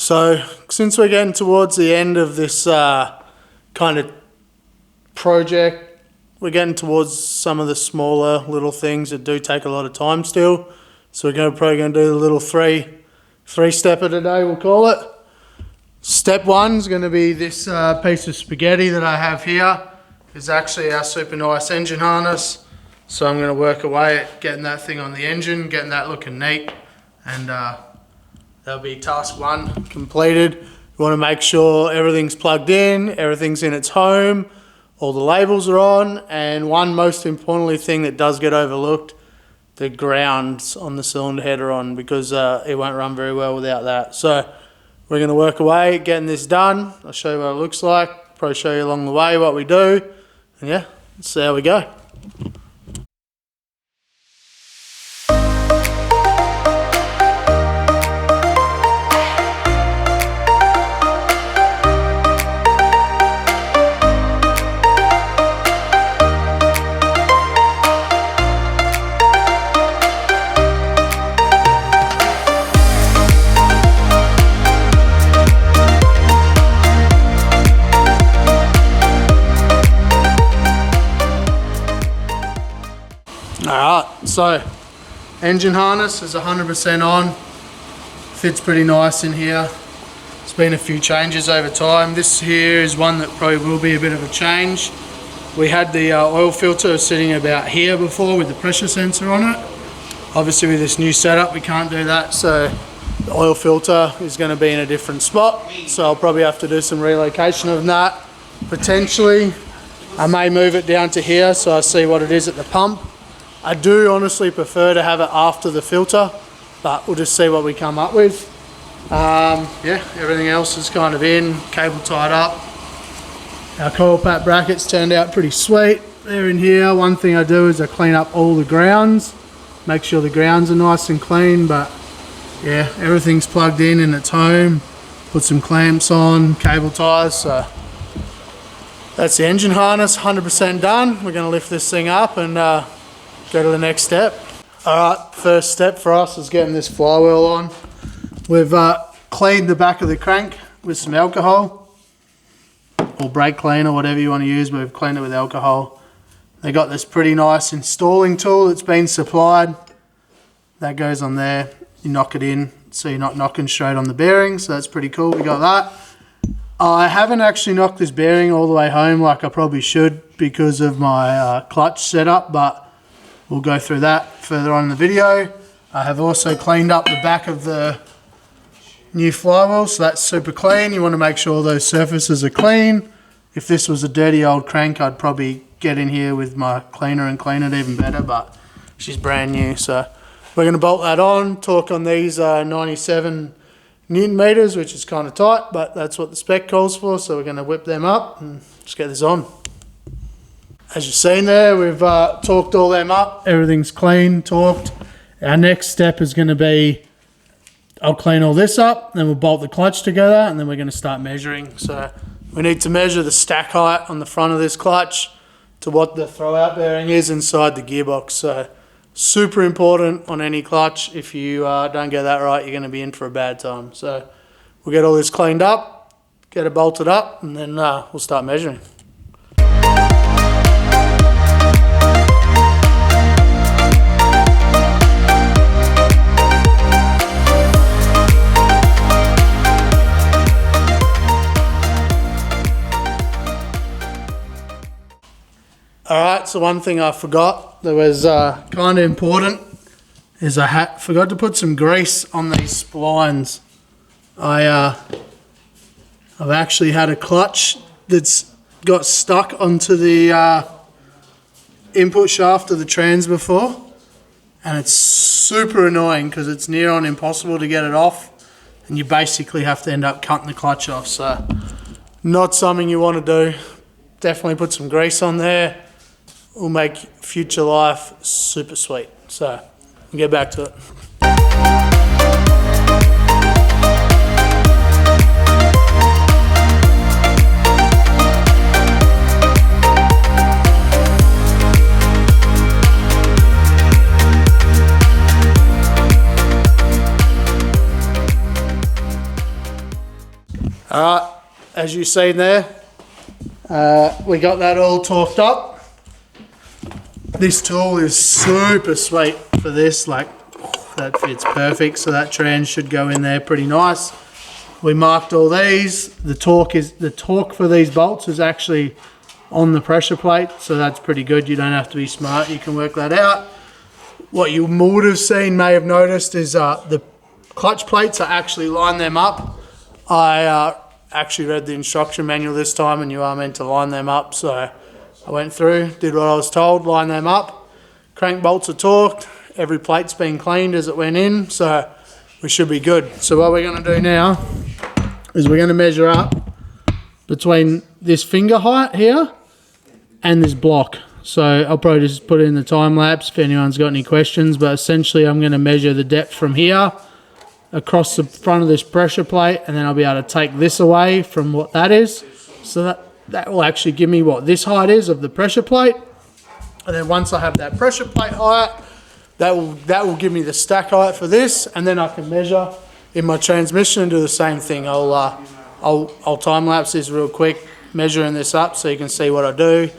So since we're getting towards the end of this kind of project, we're getting towards some of the smaller little things that do take a lot of time still. So we're probably going to do the little three-stepper today, we'll call it. Step one is going to be this piece of spaghetti that I have here. It's actually our super nice engine harness. So I'm going to work away at getting that thing on the engine, getting that looking neat, and that'll be task one completed. You want to make sure everything's plugged in, everything's in its home, all the labels are on, and one most importantly thing that does get overlooked, the grounds on the cylinder head are on, because it won't run very well without that. So we're going to work away getting this done. I'll show you what it looks like, probably show you along the way what we do, and yeah, let's see how we go. Alright, so engine harness is 100% on, fits pretty nice in here. There's been a few changes over time. This here is one that probably will be a bit of a change. We had the oil filter sitting about here before with the pressure sensor on it. Obviously with this new setup we can't do that, so the oil filter is going to be in a different spot. So I'll probably have to do some relocation of that. Potentially I may move it down to here so I see what it is at the pump. I do honestly prefer to have it after the filter, but we'll just see what we come up with. Yeah, everything else is kind of in, cable tied up. Our coil pack brackets turned out pretty sweet. They're in here. One thing I do is I clean up all the grounds, make sure the grounds are nice and clean, but yeah, everything's plugged in its home. Put some clamps on, cable ties, so that's the engine harness, 100% done. We're going to lift this thing up and go to the next step. Alright, first step for us is getting this flywheel on. We've cleaned the back of the crank with some alcohol, or brake cleaner, whatever you want to use, but we've cleaned it with alcohol. They got this pretty nice installing tool that's been supplied. That goes on there, you knock it in, so you're not knocking straight on the bearing, so that's pretty cool, we got that. I haven't actually knocked this bearing all the way home like I probably should because of my clutch setup, but we'll go through that further on in the video. I have also cleaned up the back of the new flywheel, so that's super clean. You want to make sure those surfaces are clean. If this was a dirty old crank, I'd probably get in here with my cleaner and clean it even better, but she's brand new. So we're going to bolt that on, torque on these 97 Newton meters, which is kind of tight, but that's what the spec calls for, so we're going to whip them up and just get this on. As you've seen there, we've torqued all them up. Everything's clean, torqued. Our next step is going to be, I'll clean all this up, then we'll bolt the clutch together, and then we're going to start measuring. So we need to measure the stack height on the front of this clutch to what the throwout bearing is inside the gearbox. So super important on any clutch. If you don't get that right, you're going to be in for a bad time. So we'll get all this cleaned up, get it bolted up, and then we'll start measuring. Alright, so one thing I forgot that was kind of important is I forgot to put some grease on these splines. I've actually had a clutch that's got stuck onto the input shaft of the trans before, and it's super annoying because it's near on impossible to get it off, and you basically have to end up cutting the clutch off. So not something you want to do. Definitely put some grease on there. Will make future life super sweet. So we'll get back to it. Alright, as you seen there, we got that all torqued up. This tool is super sweet for this, like that fits perfect, so that trans should go in there pretty nice. We marked all these. The torque for these bolts is actually on the pressure plate, so that's pretty good. You don't have to be smart, you can work that out. What you would have seen, may have noticed, is the clutch plates, I actually line them up. I actually read the instruction manual this time, and you are meant to line them up, so I went through, did what I was told, line them up. Crank bolts are torqued, every plate's been cleaned as it went in, so we should be good. So what we're going to do now is we're going to measure up between this finger height here and this block. So I'll probably just put it in the time lapse if anyone's got any questions, but essentially I'm going to measure the depth from here across the front of this pressure plate, and then I'll be able to take this away from what that is. So that will actually give me what this height is of the pressure plate. And then once I have that pressure plate height, that will give me the stack height for this, and then I can measure in my transmission and do the same thing. I'll time lapse this real quick, measuring this up so you can see what I do,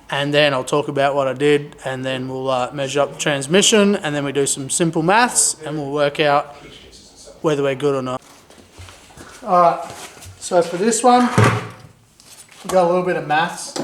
and then I'll talk about what I did, and then we'll measure up the transmission, and then we do some simple maths, and we'll work out whether we're good or not. Alright, so for this one, we've got a little bit of maths.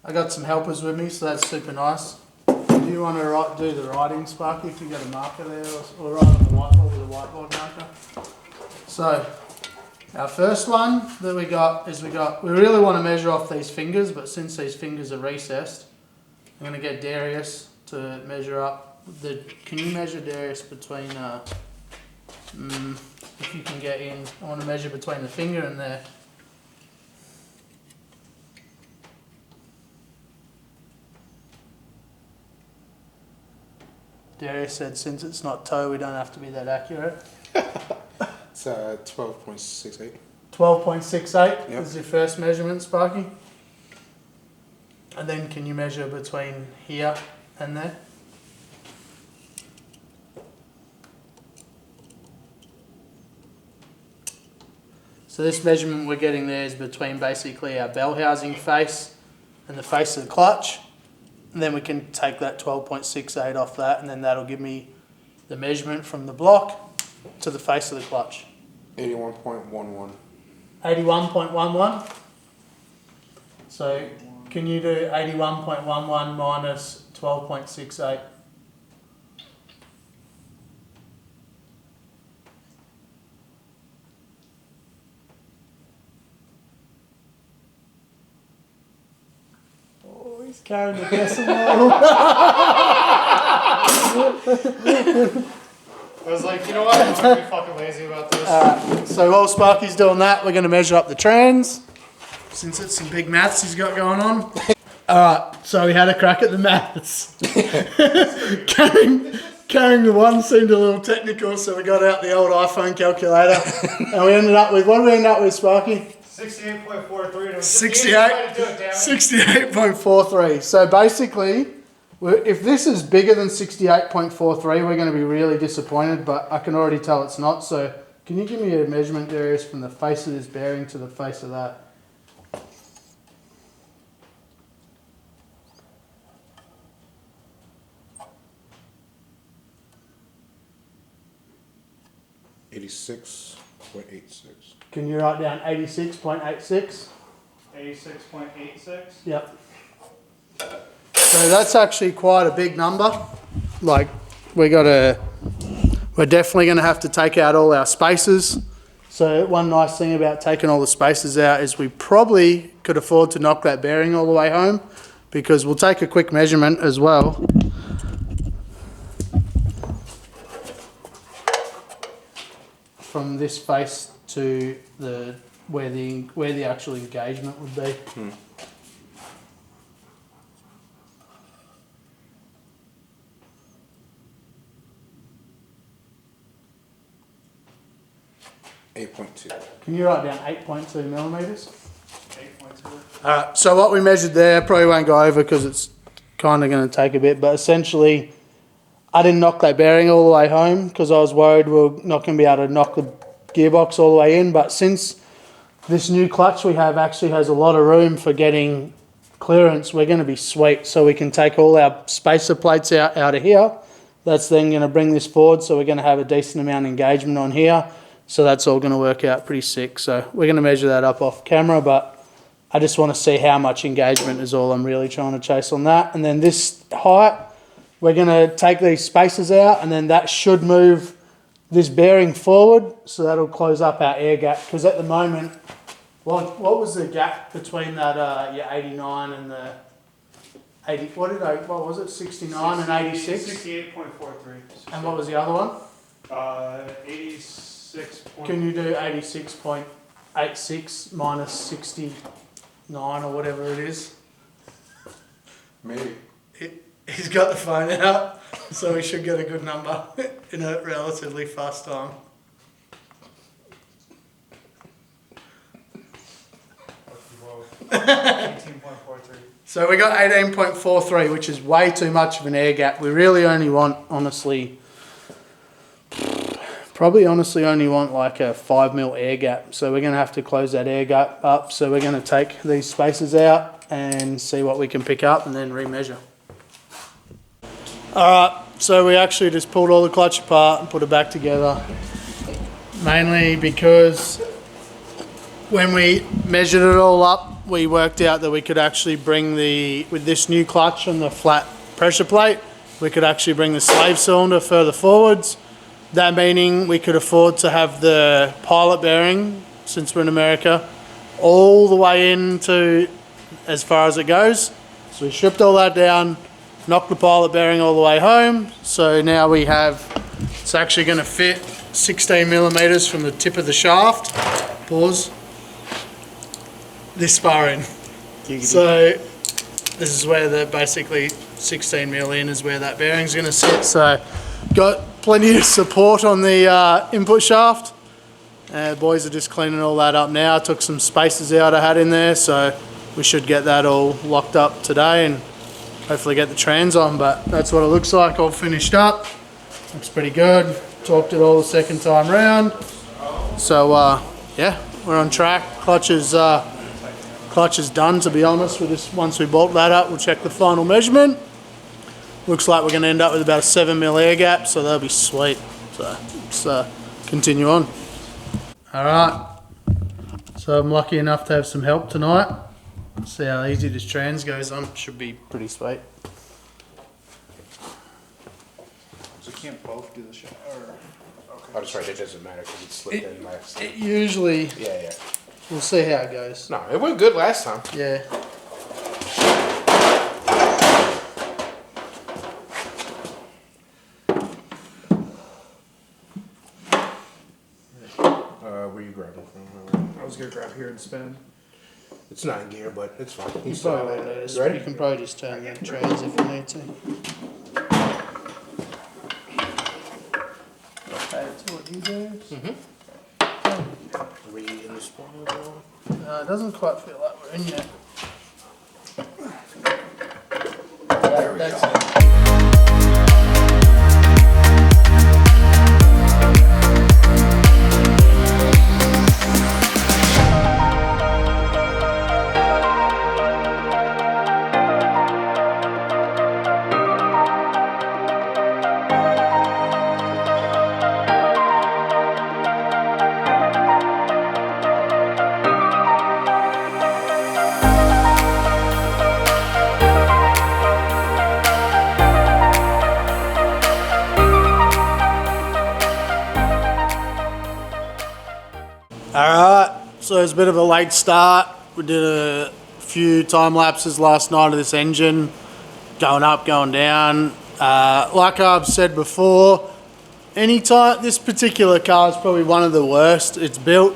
I got some helpers with me, so that's super nice. Do you want to do the writing, Sparky, if you got a marker there, or write on the whiteboard with a whiteboard marker? So, our first one that we got is we really want to measure off these fingers, but since these fingers are recessed, I'm going to get Darius to measure up. Can you measure, Darius, between, if you can get in, I want to measure between the finger and there. Darius said since it's not toe, we don't have to be that accurate. It's 12.68. 12.68 Yep. is your first measurement, Sparky. And then can you measure between here and there? So this measurement we're getting there is between basically our bell housing face and the face of the clutch. And then we can take that 12.68 off that, and then that'll give me the measurement from the block to the face of the clutch. 81.11. 81.11. So can you do 81.11 minus 12.68? He's carrying the decimal. I was like, you know what? I'm gonna be fucking lazy about this. So while Sparky's doing that, we're going to measure up the trans, since it's some big maths he's got going on. Alright, so we had a crack at the maths. Carrying the one seemed a little technical, so we got out the old iPhone calculator. And we ended up with, what did we end up with, Sparky? 68.43. 68.43. So basically, if this is bigger than 68.43, we're going to be really disappointed, but I can already tell it's not. So can you give me a measurement, Darius, from the face of this bearing to the face of that? .86. Can you write down 86.86? 86.86. Yep. So that's actually quite a big number. Like we're definitely going to have to take out all our spaces. So one nice thing about taking all the spaces out is we probably could afford to knock that bearing all the way home, because we'll take a quick measurement as well. From this face to where the actual engagement would be. 8.2. Can you write down 8.2 millimetres? 8.2. So what we measured there, probably won't go over because it's kind of going to take a bit, but essentially I didn't knock that bearing all the way home because I was worried we're not going to be able to knock the gearbox all the way in, but since this new clutch we have actually has a lot of room for getting clearance. We're going to be sweet, so we can take all our spacer plates out of here. That's then going to bring this forward, so we're going to have a decent amount of engagement on here. So that's all going to work out pretty sick. So we're going to measure that up off camera, but I just want to see how much engagement is all I'm really trying to chase on that. And then this height, we're going to take these spacers out, and then that should move this bearing forward, so that'll close up our air gap. Because at the moment, what was the gap between that your 89 and the 80? What was it? 69 and 86. 68.43. And what was the other one? 86. Can you do 86.86 minus 69 or whatever it is? Maybe. He's got the phone out, so we should get a good number in a relatively fast time. Whoa. 18.43. So we got 18.43, which is way too much of an air gap. We really only want, honestly only want like a 5mm air gap. So we're going to have to close that air gap up. So we're going to take these spacers out and see what we can pick up and then remeasure. Alright, so we actually just pulled all the clutch apart and put it back together. Mainly because when we measured it all up, we worked out that we could actually bring with this new clutch and the flat pressure plate, we could actually bring the slave cylinder further forwards. That meaning we could afford to have the pilot bearing, since we're in America, all the way into as far as it goes. So we stripped all that down, knocked the pilot bearing all the way home. So now we have, it's actually going to fit 16mm from the tip of the shaft. Pause. This far in. So this is where the basically 16mm in is where that bearing's going to sit. So got plenty of support on the input shaft. Boys are just cleaning all that up now. Took some spacers out I had in there, so we should get that all locked up today and hopefully get the trans on. But that's what it looks like all finished up. Looks pretty good. Torqued it all the second time round. So yeah, we're on track. Clutch is done, to be honest. Once we bolt that up, we'll check the final measurement. Looks like we're going to end up with about a 7mm air gap, so that'll be sweet. So let's continue on. Alright, so I'm lucky enough to have some help tonight. See how easy this trans goes on. Should be pretty sweet. So you can't both do the shot? Oh, that's right, it doesn't matter because it slipped in last time. It usually, Yeah. we'll see how it goes. No, it went good last time. Yeah. Where you grabbing from? I was gonna grab here and spin. It's not in gear, but it's fine. You probably won't need You ready? You can probably just turn the trans if you need to. Okay, that's what you do. Are we in the spawn as well? It doesn't quite feel like we're in yet. There we That's go. it. Alright, so it's a bit of a late start. We did a few time lapses last night of this engine, going up, going down. Like I've said before, this particular car is probably one of the worst. It's built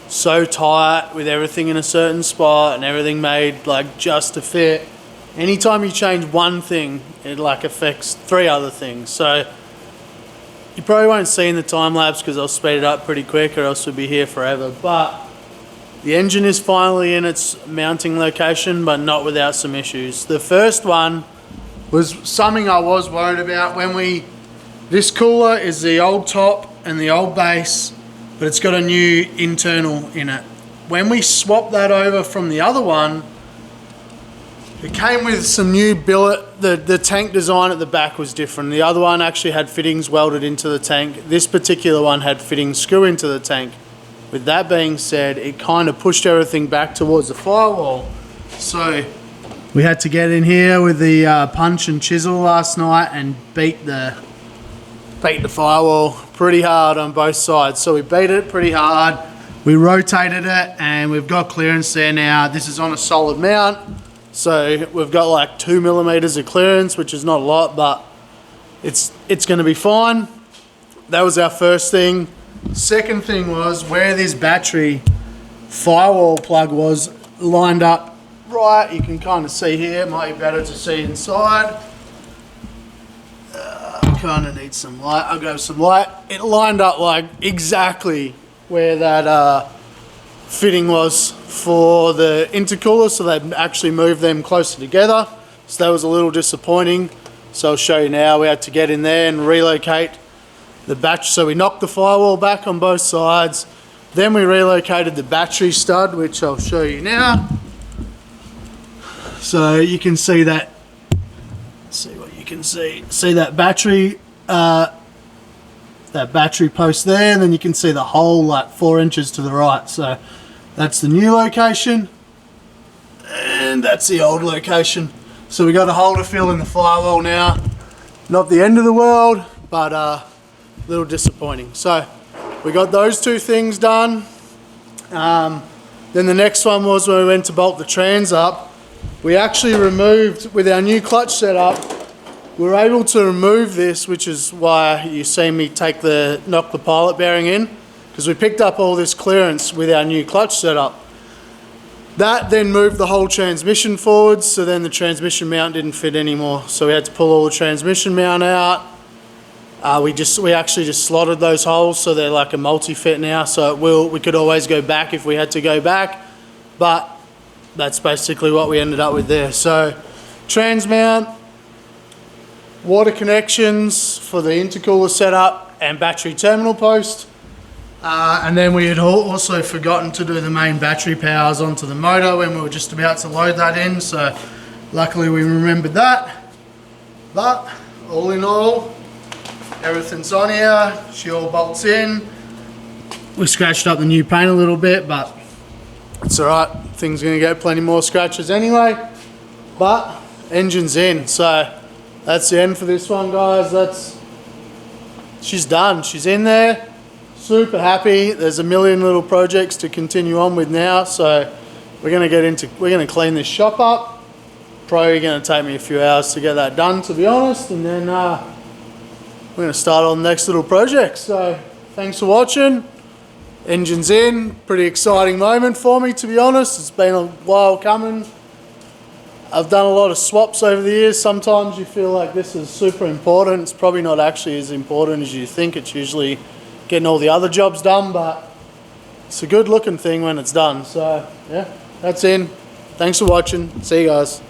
so tight with everything in a certain spot and everything made like just to fit. Anytime you change one thing, it like affects 3 other things. So you probably won't see in the time lapse because I'll speed it up pretty quick or else we'll be here forever. But the engine is finally in its mounting location, but not without some issues. The first one was something I was worried about this cooler is the old top and the old base, but it's got a new internal in it. when we swapped that over from the other one, it came with some new billet. The tank design at the back was different. The other one actually had fittings welded into the tank. This particular one had fittings screw into the tank. With that being said, it kind of pushed everything back towards the firewall. So we had to get in here with the punch and chisel last night and beat the firewall pretty hard on both sides. So we beat it pretty hard. We rotated it and we've got clearance there now. This is on a solid mount. So we've got like 2 millimeters of clearance, which is not a lot, but it's going to be fine. That was our first thing. Second thing was where this battery firewall plug was lined up right. You can kind of see here. It might be better to see inside. Kind of need some light. I'll go some light. It lined up like exactly where that fitting was for the intercooler, so they'd actually moved them closer together. So that was a little disappointing. So I'll show you now. We had to get in there and relocate the battery. So we knocked the firewall back on both sides. Then we relocated the battery stud, which I'll show you now. So you can see that. See what you can see. See that battery post there, and then you can see the hole like 4 inches to the right. So that's the new location, and that's the old location. So we got a holder fill in the firewall now. Not the end of the world, but a little disappointing. So we got those two things done. Then the next one was when we went to bolt the trans up. We actually removed, with our new clutch setup, we were able to remove this, which is why you see me knock the pilot bearing in, because we picked up all this clearance with our new clutch setup. That then moved the whole transmission forwards, so then the transmission mount didn't fit anymore. So we had to pull all the transmission mount out. We actually just slotted those holes, so they're like a multi-fit now. So we could always go back if we had to go back, but that's basically what we ended up with there. So trans mount, water connections for the intercooler setup, and battery terminal post. And then we had also forgotten to do the main battery powers onto the motor when we were just about to load that in. So luckily we remembered that. But all in all, everything's on here. She all bolts in. We scratched up the new paint a little bit, but it's alright. Thing's gonna get plenty more scratches anyway. But engine's in. So that's the end for this one, guys. She's done. She's in there. Super happy. There's a million little projects to continue on with now. So we're gonna clean this shop up. Probably gonna take me a few hours to get that done, to be honest, and then we're gonna start on the next little project. So thanks for watching. Engine's in. Pretty exciting moment for me, to be honest. It's been a while coming. I've done a lot of swaps over the years. Sometimes you feel like this is super important. It's probably not actually as important as you think. It's usually getting all the other jobs done, but it's a good looking thing when it's done. So yeah, that's in. Thanks for watching. See you guys.